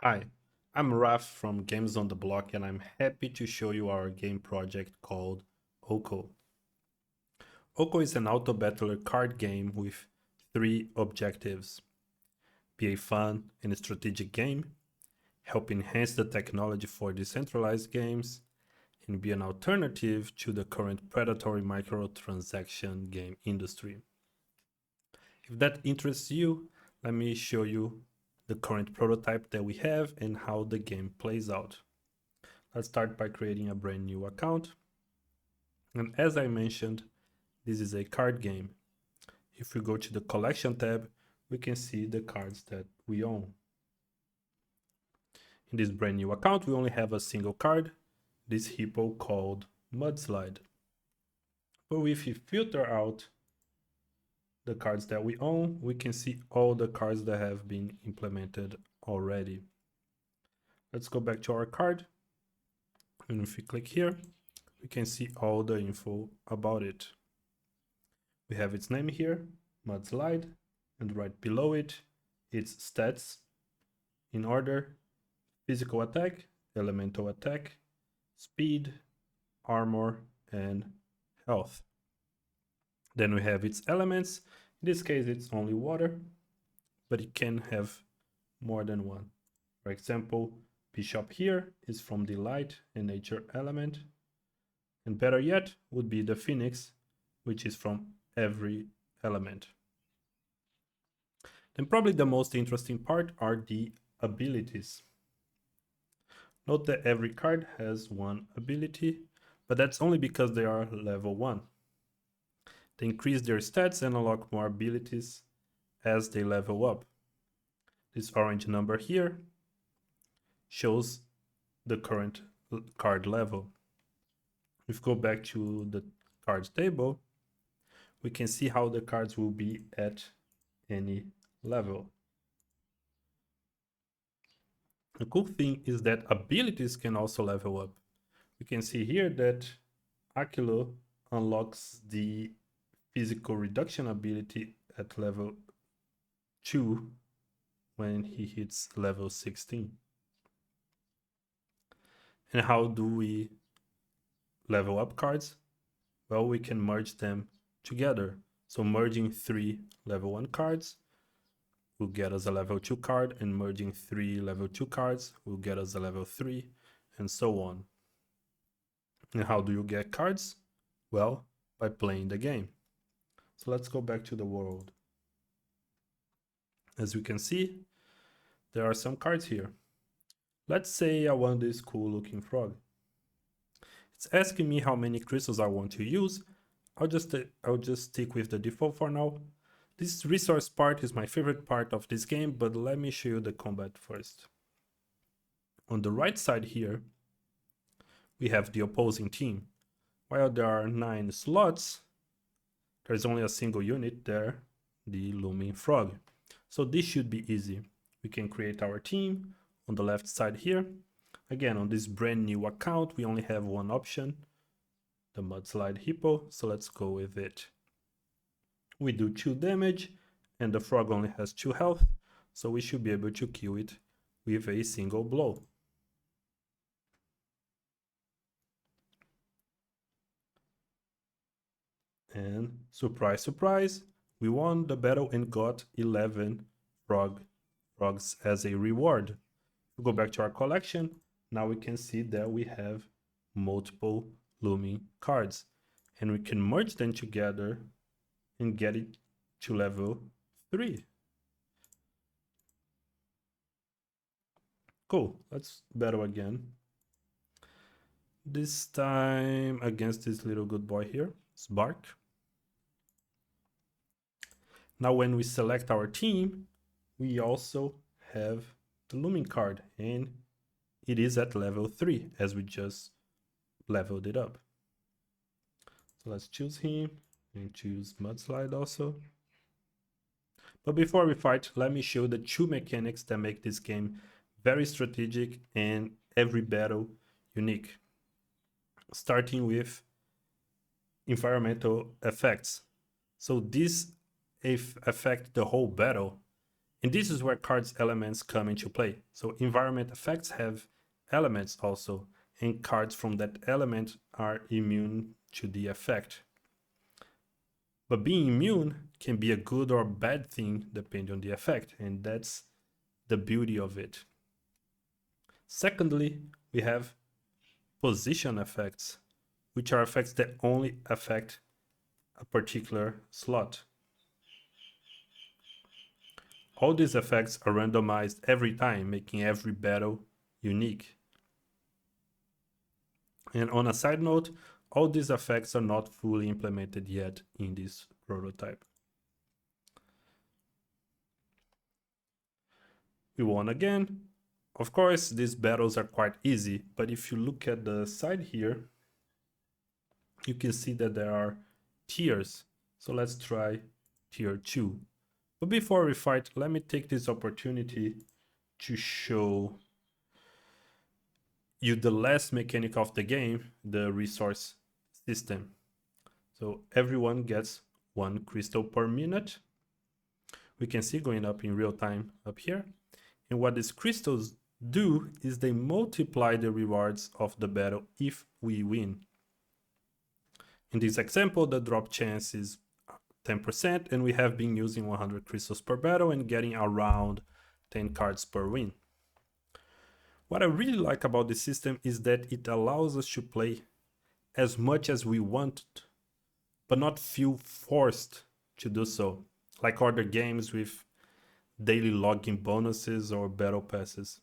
Hi, I'm Raf from Games on the Block and I'm happy to show you our game project called Okko. Okko is an auto-battler card game with three objectives. Be a fun and strategic game, help enhance the technology for decentralized games, and be an alternative to the current predatory microtransaction game industry. If that interests you, let me show you the current prototype that we have and how the game plays out. Let's start by creating a brand new account. And as I mentioned, this is a card game. If we go to the collection tab, we can see the cards that we own. In this brand new account, we only have a single card, this hippo called Mudslide. But if we filter out the cards that we own, we can see all the cards that have been implemented already. Let's go back to our card. And if we click here, we can see all the info about it. We have its name here, Mudslide, and right below it, its stats in order: physical attack, elemental attack, speed, armor, and health. Then we have its elements. In this case, it's only water, but it can have more than one. For example, Bishop here is from the light and nature element. And better yet would be the Phoenix, which is from every element. Then probably the most interesting part are the abilities. Note that every card has one ability, but that's only because they are level 1. They increase their stats and unlock more abilities as they level up. This orange number here shows the current card level. If we go back to the cards table, we can see how the cards will be at any level. The cool thing is that abilities can also level up. We can see here that Aquilo unlocks the physical reduction ability at level 2 when he hits level 16. And how do we level up cards? Well, we can merge them together. So merging 3 level 1 cards will get us a level 2 card, and merging 3 level 2 cards will get us a level 3, and so on. And how do you get cards? Well, by playing the game. So let's go back to the world. As you can see, there are some cards here. Let's say I want this cool looking frog. It's asking me how many crystals I want to use. I'll just stick with the default for now. This resource part is my favorite part of this game, but let me show you the combat first. On the right side here, we have the opposing team. While there are 9 slots, there's only a single unit there, the looming frog. So this should be easy. We can create our team on the left side here. Again, on this brand new account, we only have one option, the Mudslide Hippo, so let's go with it. We do 2 damage, and the frog only has 2 health, so we should be able to kill it with a single blow. And surprise, surprise, we won the battle and got 11 frogs as a reward. We go back to our collection. Now we can see that we have multiple looming cards, and we can merge them together and get it to level 3. Cool, let's battle again. This time against this little good boy here, Spark. Now when we select our team, we also have the looming card, and it is at level 3 as we just leveled it up. So let's choose him and choose Mudslide also. But before we fight, let me show the 2 mechanics that make this game very strategic and every battle unique. Starting with environmental effects. So this affect the whole battle, And this is where cards elements come into play. So environment effects have elements also, and cards from that element are immune to the effect. But being immune can be a good or bad thing depending on the effect, and that's the beauty of it. Secondly, we have position effects, which are effects that only affect a particular slot. All these effects are randomized every time, making every battle unique. And on a side note, all these effects are not fully implemented yet in this prototype. We won again. Of course, these battles are quite easy, but if you look at the side here, you can see that there are tiers. So let's try tier 2. But before we fight, let me take this opportunity to show you the last mechanic of the game, the resource system. So everyone gets 1 crystal per minute. We can see going up in real time up here. And what these crystals do is they multiply the rewards of the battle if we win. In this example, the drop chance is 10%, and we have been using 100 crystals per battle and getting around 10 cards per win. What I really like about this system is that it allows us to play as much as we want, but not feel forced to do so, like other games with daily login bonuses or battle passes.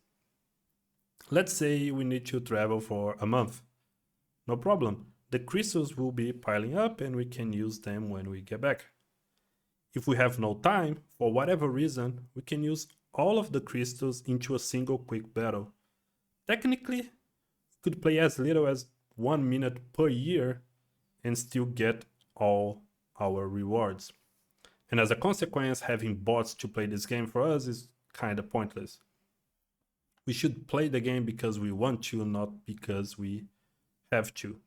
Let's say we need to travel for a month. No problem. The crystals will be piling up and we can use them when we get back. If we have no time, for whatever reason, we can use all of the crystals into a single quick battle. Technically, we could play as little as 1 minute per year and still get all our rewards. And as a consequence, having bots to play this game for us is kind of pointless. We should play the game because we want to, not because we have to.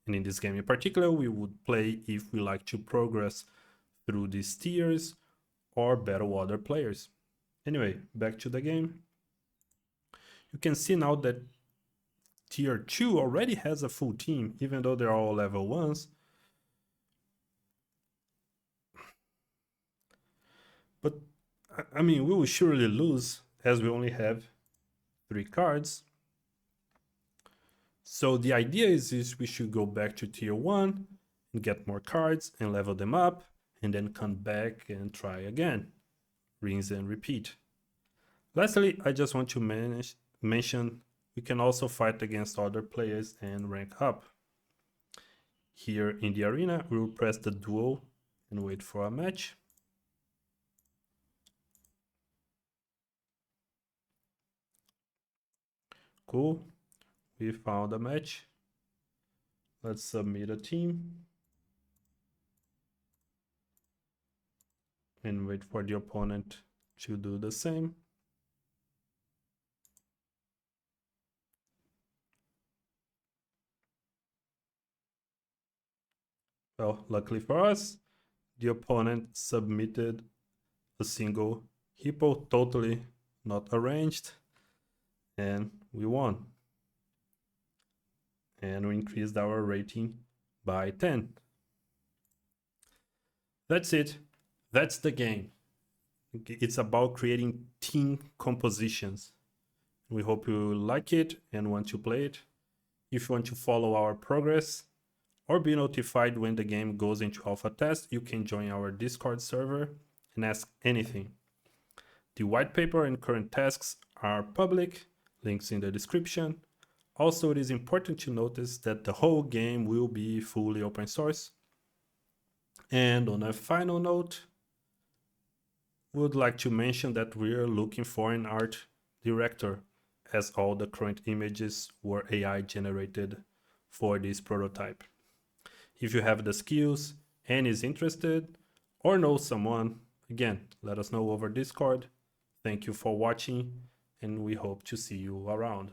And in this game in particular, we would play if we like to progress through these tiers or battle other players. Anyway, back to the game. You can see now that tier 2 already has a full team, even though they're all level 1s. But, I mean, we will surely lose as we only have 3 cards. So the idea is we should go back to tier 1 and get more cards and level them up, and then come back and try again. Rinse and repeat. Lastly, I just want to mention we can also fight against other players and rank up. Here in the arena, we will press the duo and wait for a match. Cool, we found a match. Let's submit a team and wait for the opponent to do the same. Well, luckily for us, the opponent submitted a single hippo, totally not arranged, and we won. And we increased our rating by 10. That's it. That's the game. It's about creating team compositions. We hope you like it and want to play it. If you want to follow our progress or be notified when the game goes into alpha test, you can join our Discord server and ask anything. The white paper and current tasks are public, links in the description. Also, it is important to notice that the whole game will be fully open source. And on a final note, we would like to mention that we're looking for an art director, as all the current images were AI generated for this prototype. If you have the skills and is interested or know someone, again, let us know over Discord. Thank you for watching, and we hope to see you around.